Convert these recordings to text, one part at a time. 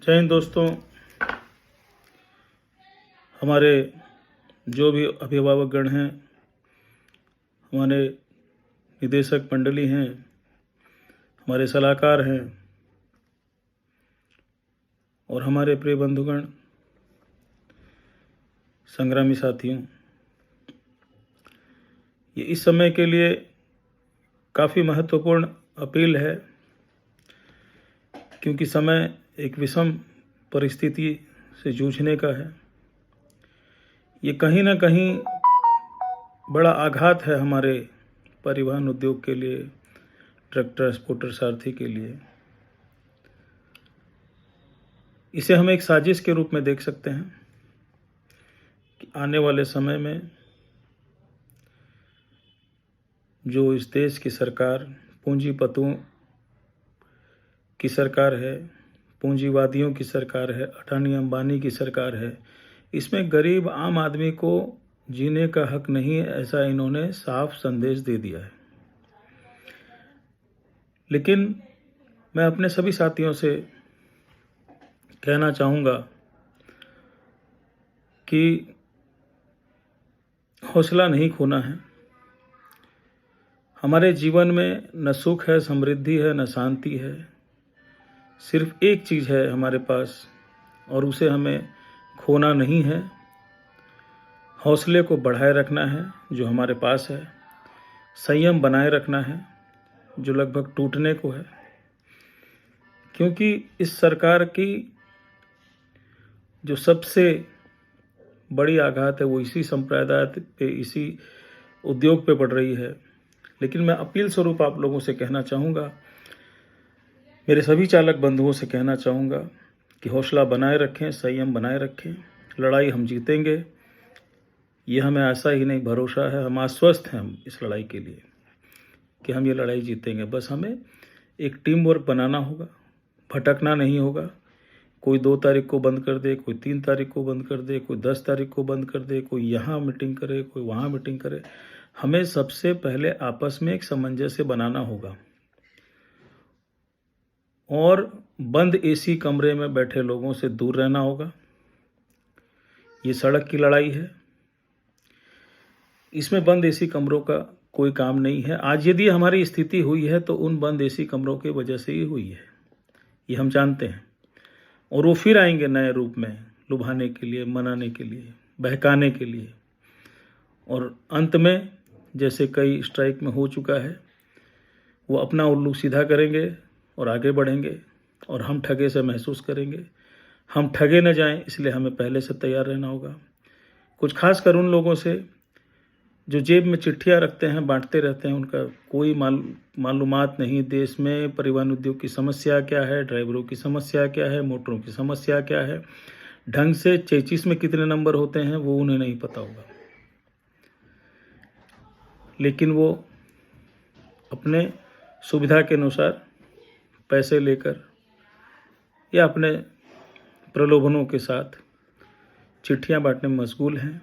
जय हिंद दोस्तों। हमारे जो भी अभिभावकगण हैं, हमारे निदेशक मंडली हैं, हमारे सलाहकार हैं और हमारे प्रिय बंधुगण, संग्रामी साथियों, ये इस समय के लिए काफ़ी महत्वपूर्ण अपील है, क्योंकि समय एक विषम परिस्थिति से जूझने का है। ये कहीं ना कहीं बड़ा आघात है हमारे परिवहन उद्योग के लिए, ट्रक ट्रांसपोर्टर सारथी के लिए। इसे हम एक साजिश के रूप में देख सकते हैं कि आने वाले समय में जो इस देश की सरकार पूंजीपतियों की सरकार है, पूंजीवादियों की सरकार है, अडानी अंबानी की सरकार है, इसमें गरीब आम आदमी को जीने का हक नहीं है, ऐसा इन्होंने साफ संदेश दे दिया है। लेकिन मैं अपने सभी साथियों से कहना चाहूँगा कि हौसला नहीं खोना है। हमारे जीवन में न सुख है, समृद्धि है, न शांति है। सिर्फ एक चीज़ है हमारे पास और उसे हमें खोना नहीं है। हौसले को बढ़ाए रखना है जो हमारे पास है, संयम बनाए रखना है जो लगभग टूटने को है, क्योंकि इस सरकार की जो सबसे बड़ी आघात है वो इसी संप्रदाय पे, इसी उद्योग पे पड़ रही है। लेकिन मैं अपील स्वरूप आप लोगों से कहना चाहूँगा, मेरे सभी चालक बंधुओं से कहना चाहूँगा कि हौसला बनाए रखें, संयम बनाए रखें। लड़ाई हम जीतेंगे, ये हमें आशा ही नहीं भरोसा है। हम आश्वस्त हैं हम इस लड़ाई के लिए कि हम ये लड़ाई जीतेंगे। बस हमें एक टीम वर्क बनाना होगा, भटकना नहीं होगा। कोई 2 तारीख को बंद कर दे, कोई 3 तारीख को बंद कर दे, कोई 10 तारीख को बंद कर दे, कोई यहाँ मीटिंग करे, कोई वहाँ मीटिंग करे। हमें सबसे पहले आपस में एक सामंजस्य बनाना होगा और बंद एसी कमरे में बैठे लोगों से दूर रहना होगा। ये सड़क की लड़ाई है, इसमें बंद एसी कमरों का कोई काम नहीं है। आज यदि हमारी स्थिति हुई है तो उन बंद एसी कमरों की वजह से ही हुई है, ये हम जानते हैं। और वो फिर आएंगे नए रूप में, लुभाने के लिए, मनाने के लिए, बहकाने के लिए। और अंत में जैसे कई स्ट्राइक में हो चुका है, वो अपना उल्लू सीधा करेंगे और आगे बढ़ेंगे और हम ठगे से महसूस करेंगे। हम ठगे न जाएं, इसलिए हमें पहले से तैयार रहना होगा। कुछ खास कर उन लोगों से जो जेब में चिट्ठियां रखते हैं, बांटते रहते हैं, उनका कोई मालूमात नहीं। देश में परिवहन उद्योग की समस्या क्या है, ड्राइवरों की समस्या क्या है, मोटरों की समस्या क्या है, ढंग से चेचिस में कितने नंबर होते हैं वो उन्हें नहीं पता होगा। लेकिन वो अपने सुविधा के अनुसार पैसे लेकर या अपने प्रलोभनों के साथ चिट्ठियां बांटने में मशगूल हैं।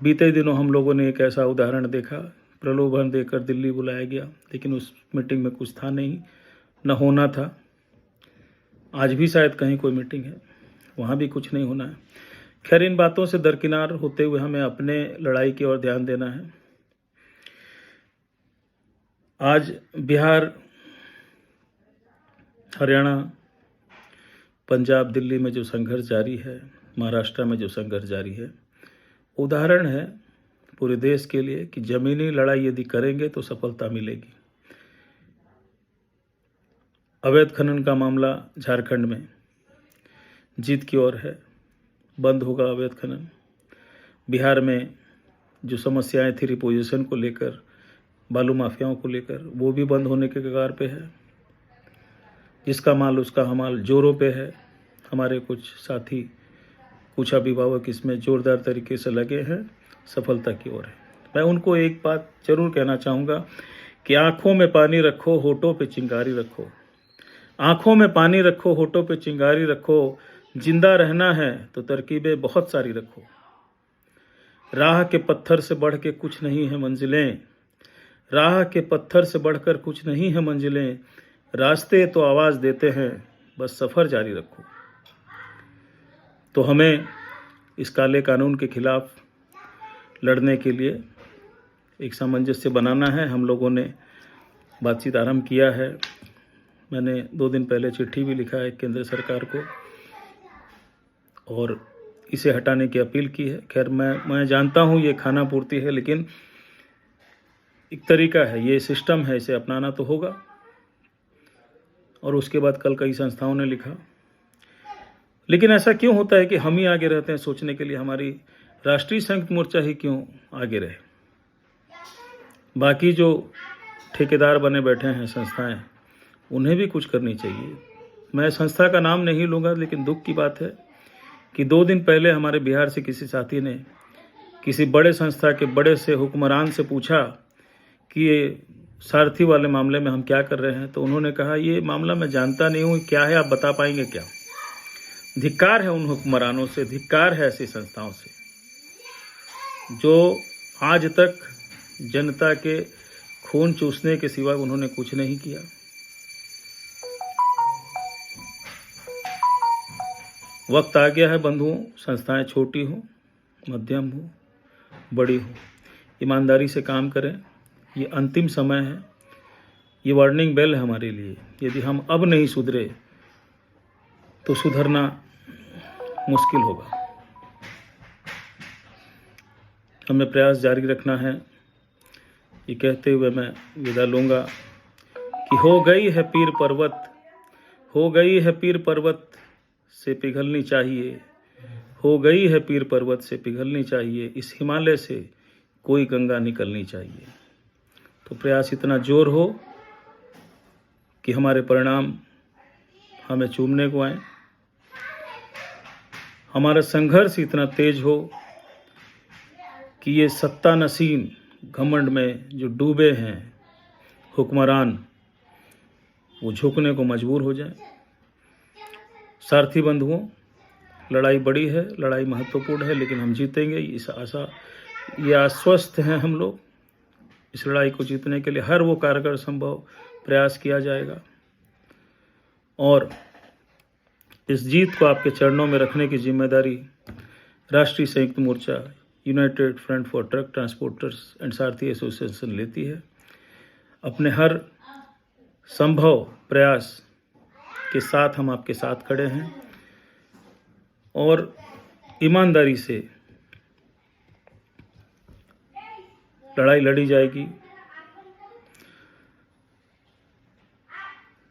बीते दिनों हम लोगों ने एक ऐसा उदाहरण देखा, प्रलोभन देकर दिल्ली बुलाया गया, लेकिन उस मीटिंग में कुछ था नहीं, न होना था। आज भी शायद कहीं कोई मीटिंग है, वहाँ भी कुछ नहीं होना है। खैर, इन बातों से दरकिनार होते हुए हमें अपने लड़ाई की ओर ध्यान देना है। आज बिहार, हरियाणा, पंजाब, दिल्ली में जो संघर्ष जारी है, महाराष्ट्र में जो संघर्ष जारी है, उदाहरण है पूरे देश के लिए कि जमीनी लड़ाई यदि करेंगे तो सफलता मिलेगी। अवैध खनन का मामला झारखंड में जीत की ओर है, बंद होगा अवैध खनन। बिहार में जो समस्याएं थी रिपोजिशन को लेकर, बालू माफियाओं को लेकर, वो भी बंद होने के कगार पे है। जिसका माल उसका हमाल जोरों पे है। हमारे कुछ साथी, कुछ अभिभावक इसमें जोरदार तरीके से लगे हैं, सफलता की ओर है। मैं उनको एक बात जरूर कहना चाहूँगा कि आँखों में पानी रखो, होठों पे चिंगारी रखो। आँखों में पानी रखो, होठों पे चिंगारी रखो। जिंदा रहना है तो तरकीबें बहुत सारी रखो। राह के पत्थर से बढ़ के कुछ नहीं है मंजिलें, राह के पत्थर से बढ़कर कुछ नहीं है मंजिलें। रास्ते तो आवाज़ देते हैं, बस सफ़र जारी रखो। तो हमें इस काले कानून के खिलाफ लड़ने के लिए एक सामंजस्य बनाना है। हम लोगों ने बातचीत आरंभ किया है। मैंने 2 दिन पहले चिट्ठी भी लिखा है केंद्र सरकार को और इसे हटाने की अपील की है। खैर मैं जानता हूँ ये खाना पूर्ति है, लेकिन एक तरीका है, ये सिस्टम है, इसे अपनाना तो होगा। और उसके बाद कल कई संस्थाओं ने लिखा। लेकिन ऐसा क्यों होता है कि हम ही आगे रहते हैं सोचने के लिए? हमारी राष्ट्रीय संयुक्त मोर्चा ही क्यों आगे रहे? बाकी जो ठेकेदार बने बैठे हैं संस्थाएं, उन्हें भी कुछ करनी चाहिए। मैं संस्था का नाम नहीं लूँगा, लेकिन दुख की बात है कि 2 दिन पहले हमारे बिहार से किसी साथी ने किसी बड़े संस्था के बड़े से हुक्मरान से पूछा कि ये सारथी वाले मामले में हम क्या कर रहे हैं, तो उन्होंने कहा ये मामला मैं जानता नहीं हूँ, क्या है, आप बता पाएंगे क्या? धिक्कार है उन हुक्मरानों से, धिक्कार है ऐसी संस्थाओं से जो आज तक जनता के खून चूसने के सिवा उन्होंने कुछ नहीं किया। वक्त आ गया है बंधुओं, संस्थाएं छोटी हो, मध्यम हो, बड़ी हो, ईमानदारी से काम करें। ये अंतिम समय है, ये वार्निंग बेल है हमारे लिए। यदि हम अब नहीं सुधरे तो सुधरना मुश्किल होगा। हमें प्रयास जारी रखना है। ये कहते हुए मैं विदा लूँगा कि हो गई है पीर पर्वत, हो गई है पीर पर्वत से पिघलनी चाहिए, हो गई है पीर पर्वत से पिघलनी चाहिए, इस हिमालय से कोई गंगा निकलनी चाहिए। तो प्रयास इतना जोर हो कि हमारे परिणाम हमें चूमने को आए। हमारा संघर्ष इतना तेज हो कि ये सत्ता नसीन घमंड में जो डूबे हैं हुक्मरान, वो झुकने को मजबूर हो जाए। सारथी बंधुओं, लड़ाई बड़ी है, लड़ाई महत्वपूर्ण है, लेकिन हम जीतेंगे, इस आशा, ये आश्वस्त हैं हम लोग। इस लड़ाई को जीतने के लिए हर वो कारगर संभव प्रयास किया जाएगा और इस जीत को आपके चरणों में रखने की जिम्मेदारी राष्ट्रीय संयुक्त मोर्चा, united front for truck transporters and Sarathi association लेती है। अपने हर संभव प्रयास के साथ हम आपके साथ खड़े हैं और ईमानदारी से लड़ाई लड़ी जाएगी।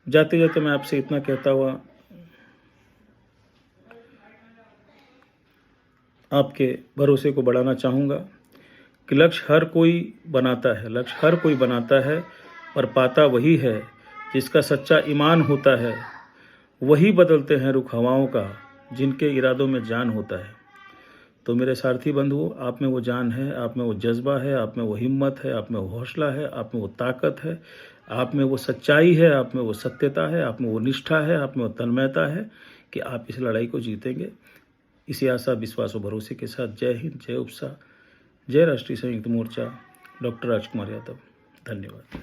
जाते जाते मैं आपसे इतना कहता हुआ आपके भरोसे को बढ़ाना चाहूँगा कि लक्ष्य हर कोई बनाता है, लक्ष्य हर कोई बनाता है और पाता वही है जिसका सच्चा ईमान होता है। वही बदलते हैं रुख हवाओं का जिनके इरादों में जान होता है। तो मेरे सारथी बंधुओं, आप में वो जान है, आप में वो जज्बा है, आप में वो हिम्मत है, आप में वो हौसला है, आप में वो ताकत है, आप में वो सच्चाई है, आप में वो सत्यता है, आप में वो निष्ठा है, आप में वो तन्मयता है कि आप इस लड़ाई को जीतेंगे। इसी आशा, विश्वास और भरोसे के साथ जय हिंद, जय उपसा, जय राष्ट्रीय संयुक्त मोर्चा, डॉक्टर राजकुमार यादव। धन्यवाद।